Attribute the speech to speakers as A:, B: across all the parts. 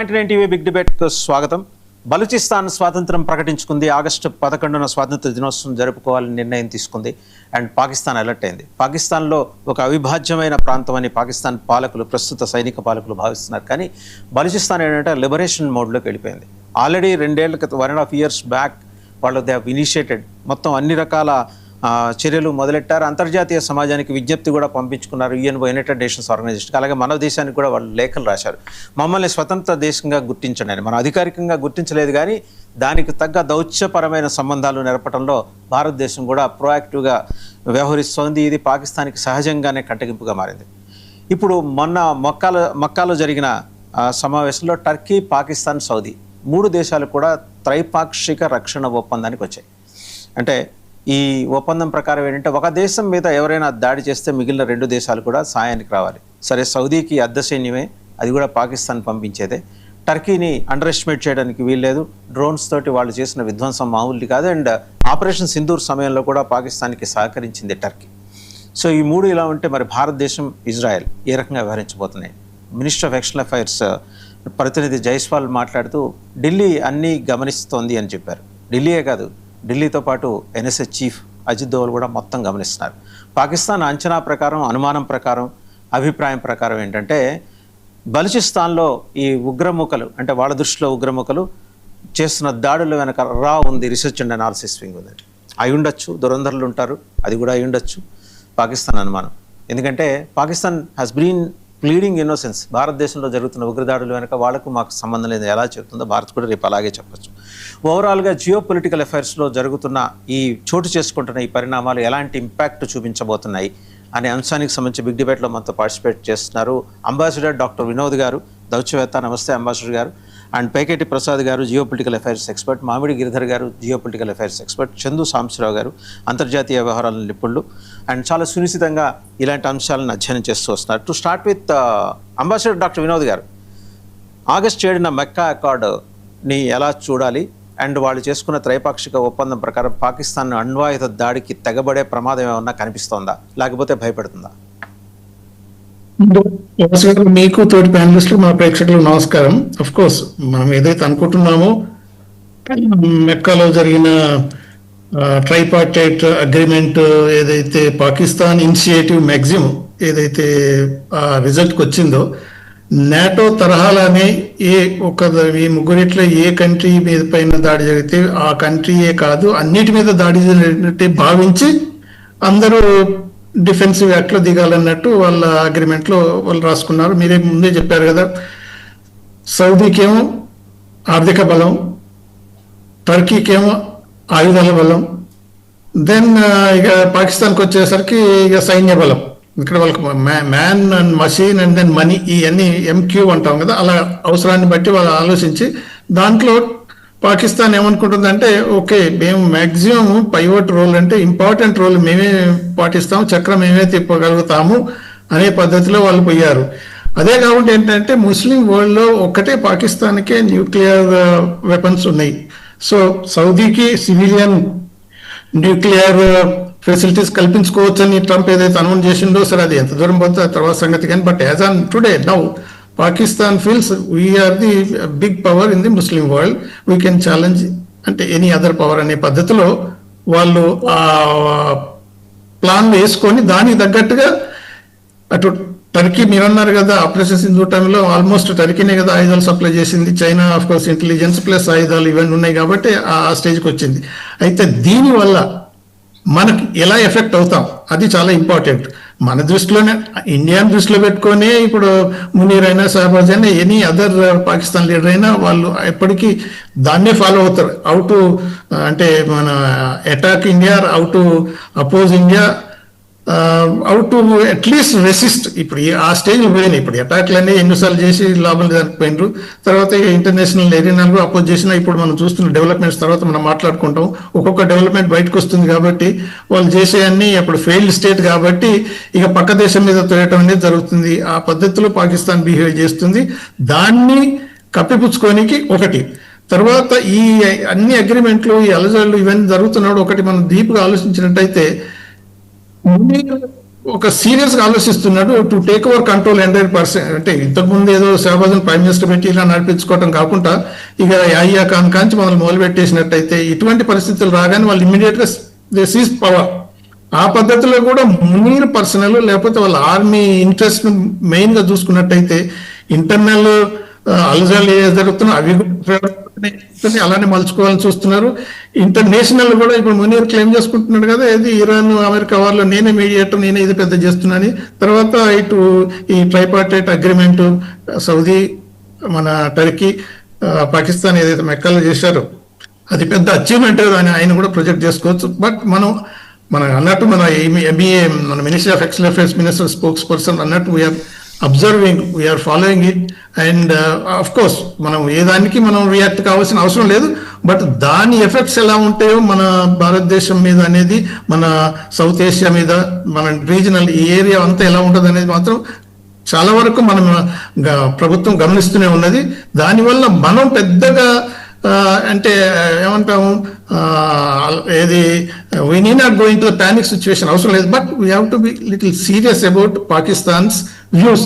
A: TV big debate కు స్వాగతం. బలూచిస్తాన్ స్వాతంత్రం ప్రకటించుకుంది. ఆగస్టు 11న స్వాతంత్ర దినోత్సవం జరుపుకోవాలని నిర్ణయం తీసుకుంది. అండ్ పాకిస్తాన్ అలర్ట్ అయింది. పాకిస్తాన్లో ఒక అవిభాజ్యమైన ప్రాంతం అని పాకిస్తాన్ పాలకులు, ప్రస్తుత సైనిక పాలకులు భావిస్తున్నారు. కానీ బలూచిస్తాన్ ఏంటంటే లిబరేషన్ మోడ్లోకి వెళ్ళిపోయింది. ఆల్రెడీ 2 క్రితం 1.5 years బ్యాక్ వాళ్ళు దే హావ్ ఇనిషియేటెడ్ మొత్తం అన్ని రకాల చర్యలు మొదలెట్టారు. అంతర్జాతీయ సమాజానికి విజ్ఞప్తి కూడా పంపించుకున్నారు. యునైటెడ్ నేషన్స్ ఆర్గనైజేషన్కి, అలాగే మన దేశానికి కూడా వాళ్ళు లేఖలు రాశారు. మమ్మల్ని స్వతంత్ర దేశంగా గుర్తించండి అని. మనం అధికారికంగా గుర్తించలేదు, కానీ దానికి తగ్గ దౌత్యపరమైన సంబంధాలు నెరపడంలో భారతదేశం కూడా ప్రోయాక్టివ్గా వ్యవహరిస్తోంది. ఇది పాకిస్తాన్కి సహజంగానే కంటగింపుగా మారింది. ఇప్పుడు మొన్న మక్కాలో జరిగిన సమావేశంలో టర్కీ, పాకిస్తాన్, సౌదీ 3 దేశాలు కూడా త్రైపాక్షిక రక్షణ ఒప్పందానికి వచ్చాయి. అంటే ఈ ఒప్పందం ప్రకారం ఏంటంటే, ఒక దేశం మీద ఎవరైనా దాడి చేస్తే మిగిలిన 2 దేశాలు కూడా సాయానికి రావాలి. సరే, సౌదీకి అర్ధ సైన్యమే, అది కూడా పాకిస్తాన్ పంపించేదే. టర్కీని అండర్ ఎస్టిమేట్ చేయడానికి వీల్లేదు. డ్రోన్స్ తోటి వాళ్ళు చేసిన విధ్వంసం మామూలుది కాదు. అండ్ ఆపరేషన్ సింధూర్ సమయంలో కూడా పాకిస్తాన్కి సహకరించింది టర్కీ. సో ఈ 3 ఇలా ఉంటే మరి భారతదేశం, ఇజ్రాయెల్ ఏ రకంగా వ్యవహరించబోతున్నాయి? మినిస్టర్ ఆఫ్ ఎక్స్టర్నల్ అఫైర్స్ ప్రతినిధి జైస్వాల్ మాట్లాడుతూ ఢిల్లీ అన్నీ గమనిస్తోంది అని చెప్పారు. ఢిల్లీయే కాదు, ఢిల్లీతో పాటు ఎన్ఎస్ఏ చీఫ్ అజిత్ దోవల్ కూడా మొత్తం గమనిస్తున్నారు. పాకిస్తాన్ అంచనా ప్రకారం, అనుమానం ప్రకారం, అభిప్రాయం ప్రకారం ఏంటంటే, బలూచిస్తాన్లో ఈ ఉగ్రముఖలు, అంటే వాళ్ళ దృష్టిలో ఉగ్రముఖలు చేస్తున్న దాడుల వెనక ఉంది రీసెర్చ్ అండ్ అనాలిసిస్ వింగ్ ఉందండి. అయి ఉండొచ్చు, దురంధరులు ఉంటారు, అది కూడా అయి ఉండొచ్చు. పాకిస్తాన్ అనుమానం. ఎందుకంటే Pakistan has been pleading innocence. భారతదేశంలో జరుగుతున్న ఉగ్రదాడుల వెనక వాళ్ళకు మాకు సంబంధం లేదు ఎలా చెప్తుందో భారత్ కూడా రేపు అలాగే చెప్పచ్చు. ఓవరాల్గా జియో పొలిటికల్ అఫైర్స్లో జరుగుతున్న ఈ చోటు చేసుకుంటున్న ఈ పరిణామాలు ఎలాంటి ఇంపాక్ట్ చూపించబోతున్నాయి అనే అంశానికి సంబంధించి బిగ్ డిబేట్లో మనతో పార్టిసిపేట్ చేస్తున్నారు అంబాసిడర్ డాక్టర్ వినోద్ గారు, దౌత్యవేత్త. నమస్తే అంబాసిడర్ గారు. అండ్ పేకేటి ప్రసాద్ గారు, జియో పొలిటికల్ అఫైర్స్ ఎక్స్పర్ట్. మామిడి గిరిధర్ గారు, geo political affairs expert. Chandu Sambasivarao గారు, అంతర్జాతీయ వ్యవహారాల నిపుణులు. అండ్ చాలా సునిశ్చితంగా ఇలాంటి అంశాలను అధ్యయనం చేస్తూ వస్తున్నారు. To start with ambassador doctor Vinod గారు, ఆగస్టు 7న మెక్కా అకార్డుని ఎలా చూడాలి? అండ్ వాళ్ళు చేసుకున్న త్రైపాక్షిక ఒప్పందం ప్రకారం పాకిస్తాన్ అణ్వాయుధ దాడికి తెగబడే ప్రమాదం ఏమన్నా కనిపిస్తోందా, లేకపోతే భయపడుతుందా?
B: మీకు తోటి ప్యానలిస్టులు, మా ప్రేక్షకులకు నమస్కారం. అఫ్ కోర్స్ మనం ఏదైతే అనుకుంటున్నామో, మెక్కాలో జరిగిన ట్రైపార్టైట్ అగ్రిమెంట్ ఏదైతే పాకిస్తాన్ ఇనిషియేటివ్ మ్యాక్సిమం ఏదైతే రిజల్ట్కి వచ్చిందో, నాటో తరహాలానే ఈ ముగ్గురిట్లో ఏ కంట్రీ మీద పైన దాడి జరిగితే ఆ కంట్రీయే కాదు అన్నిటి మీద దాడి జరిగినట్టే భావించి అందరూ డిఫెన్సివ్ యాక్ట్లో దిగాలన్నట్టు వాళ్ళ అగ్రిమెంట్లో వాళ్ళు రాసుకున్నారు. మీరే ముందే చెప్పారు కదా, సౌదీకేమో ఆర్థిక బలం, టర్కీకేమో ఆయుధాల బలం, దెన్ ఇక పాకిస్తాన్కి వచ్చేసరికి ఇక సైన్య బలం. ఇక్కడ వాళ్ళకి man and machine and then money, ఇవన్నీ ఎంక్యూ అంటాం కదా, అలా అవసరాన్ని బట్టి వాళ్ళు ఆలోచించి దాంట్లో పాకిస్తాన్ ఏమనుకుంటుందంటే, ఓకే మేము మ్యాక్సిమం పైవట్ రోల్ అంటే ఇంపార్టెంట్ రోల్ మేమే పాటిస్తాము, చక్రం మేమే తిప్పగలుగుతాము అనే పద్ధతిలో వాళ్ళు పోయారు. అదే కాబట్టి ఏంటంటే, ముస్లిం వరల్డ్లో ఒక్కటే పాకిస్తాన్కే న్యూక్లియర్ వెపన్స్ ఉన్నాయి. సో సౌదీకి సివిలియన్ న్యూక్లియర్ ఫెసిలిటీస్ కల్పించుకోవచ్చని ట్రంప్ ఏదైతే అనౌన్స్ చేసిండో, సరే అది ఎంత దూరం పోతే తర్వాత సంగతి కానీ, but as on today now Pakistan feels we are the big power in the Muslim world. We can challenge అంటే ఎనీ అదర్ పవర్ అనే పద్ధతిలో వాళ్ళు ఆ ప్లాన్ వేసుకొని దానికి తగ్గట్టుగా అటు టర్కీ, మీరు అన్నారు కదా ఆపరేషన్ సింధూర్ టైంలో ఆల్మోస్ట్ టర్కీనే కదా ఆయుధాలు సప్లై చేసింది. China of course intelligence plus ఆయుధాలు ఇవన్నీ ఉన్నాయి కాబట్టి ఆ స్టేజ్కి వచ్చింది. అయితే దీనివల్ల మనకి ఎలా ఎఫెక్ట్ అవుతాం అది చాలా ఇంపార్టెంట్. మన దృష్టిలోనే, ఇండియాని దృష్టిలో పెట్టుకొని ఇప్పుడు మునీర్ అయినా, షహబాజ్ అయినా, ఎనీ అదర్ పాకిస్తాన్ లీడర్ అయినా వాళ్ళు ఎప్పటికీ దాన్నే ఫాలో అవుతారు. హౌ టు అంటే మన attack India, how to oppose India, how to at least resist. ఇప్పుడు ఆ స్టేజ్లో పోయినాయి. ఇప్పుడు అటాక్లన్నీ ఎన్నిసార్లు చేసి లాభం దానికి పోయినరు. తర్వాత ఇంటర్నేషనల్ ఏరియాలో అపోజ్ చేసినా ఇప్పుడు మనం చూస్తున్న డెవలప్మెంట్స్ తర్వాత మనం మాట్లాడుకుంటాం. ఒక్కొక్క డెవలప్మెంట్ బయటకు వస్తుంది కాబట్టి వాళ్ళు చేసే అన్ని అప్పుడు ఫెయిల్డ్ స్టేట్ కాబట్టి ఇక పక్క దేశం మీద తోయటం అనేది జరుగుతుంది. ఆ పద్ధతిలో పాకిస్తాన్ బిహేవ్ చేస్తుంది. దాన్ని కప్పిపుచ్చుకోనికి ఒకటి. తర్వాత ఈ అన్ని అగ్రిమెంట్లు, ఈ అలజడులు ఇవన్నీ జరుగుతున్నాడు. ఒకటి మనం డీప్గా ఆలోచించినట్టయితే, ఒక సీరియస్ గా ఆలోచిస్తున్నాడు టు టేక్ ఓవర్ కంట్రోల్ 100%. అంటే ఇంతకుముందు ఏదో షహబాజ్ ప్రైమ్ మినిస్టర్ పెట్టి ఇలా నడిపించుకోవడం కాకుండా ఇక యాయ్యా ఖాన్ కాంచి మనల్ని మొదలుపెట్టేసినట్టయితే ఇటువంటి పరిస్థితులు రాగానే వాళ్ళు ఇమ్మీడియట్ గా దే సీజ్ పవర్. ఆ పద్ధతిలో కూడా మునీర్ పర్సనల్ లేకపోతే వాళ్ళ ఆర్మీ ఇంట్రెస్ట్ మెయిన్ గా చూసుకున్నట్టయితే ఇంటర్నల్ అలజాలు ఏ జరుగుతున్నా అవి అలానే మలుచుకోవాలని చూస్తున్నారు. ఇంటర్నేషనల్ కూడా ఇప్పుడు మునీర్ క్లెయిమ్ చేసుకుంటున్నాడు కదా, ఏది ఇరాన్ అమెరికా వాళ్ళు నేనే మీడియేటర్, నేనే ఇది పెద్ద చేస్తున్నాను. తర్వాత ఇటు ఈ ట్రైపార్టైట్ అగ్రిమెంట్ సౌదీ, మన టర్కీ, పాకిస్తాన్ ఏదైతే మెక్కాలో చేశారో అది పెద్ద అచీవ్మెంట్ అని ఆయన కూడా ప్రొజెక్ట్ చేసుకోవచ్చు. బట్ మనం అన్నట్టు మన ఎంఈఏ మన ministry of external affairs minister spokesperson అన్నట్టు we are observing, we are following it. And of course మనం ఏ దానికి మనం రియాక్ట్ కావాల్సిన అవసరం లేదు. బట్ దాని ఎఫెక్ట్స్ ఎలా ఉంటాయో మన భారతదేశం మీద అనేది, మన సౌత్ ఏషియా మీద, మన రీజనల్ ఈ ఏరియా అంతా ఎలా ఉంటుంది అనేది మాత్రం చాలా వరకు మనం ప్రభుత్వం గమనిస్తూనే ఉన్నది. దానివల్ల మనం పెద్దగా అంటే ఏమంటాము, ఏది we need not going to the panic situation అవసరం లేదు. But we have to be little serious about Pakistan's views.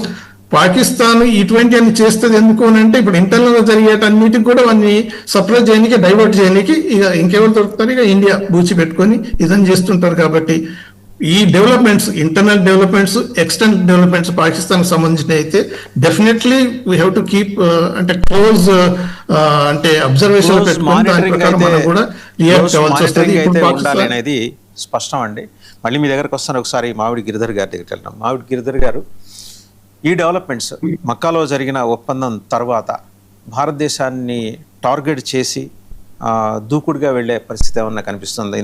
B: Pakistan ఇటువంటి అన్ని చేస్తుంది ఎందుకు అని అంటే ఇప్పుడు ఇంటర్నల్ గా జరిగేటన్నిటికి కూడా వాడిని సప్రెస్ చేయడానికి, డైవర్ట్ చేయడానికి ఇక ఇంకెవరు దొరుకుతారు, ఇక ఇండియా బూచి పెట్టుకొని ఇదని చేస్తుంటారు. కాబట్టి ఈ developments, internal developments, external developments Pakistan సంబంధించిన అయితే definitely we have to keep అంటే క్లోజ్ అంటే అబ్జర్వేషన్ పెట్టుకొని దాని ప్రకారం మనం కూడా రియాక్ట్ అవ్వాల్సి వస్తుంది. ఇప్పుడు పాకిస్తాన్
A: అనేది స్పష్టం అండి. మళ్ళీ మీ దగ్గరకు వస్తాను, ఒకసారి మావిడి గిరిధర్ గారి దగ్గరికి వెళ్తాం. మావిడి గిరిధర్ గారు, ఈ డెవలప్మెంట్స్ మక్కాలో జరిగిన ఒప్పందం తర్వాత భారతదేశాన్ని టార్గెట్ చేసి దూకుడుగా వెళ్లే పరిస్థితి ఏమన్నా కనిపిస్తుంది?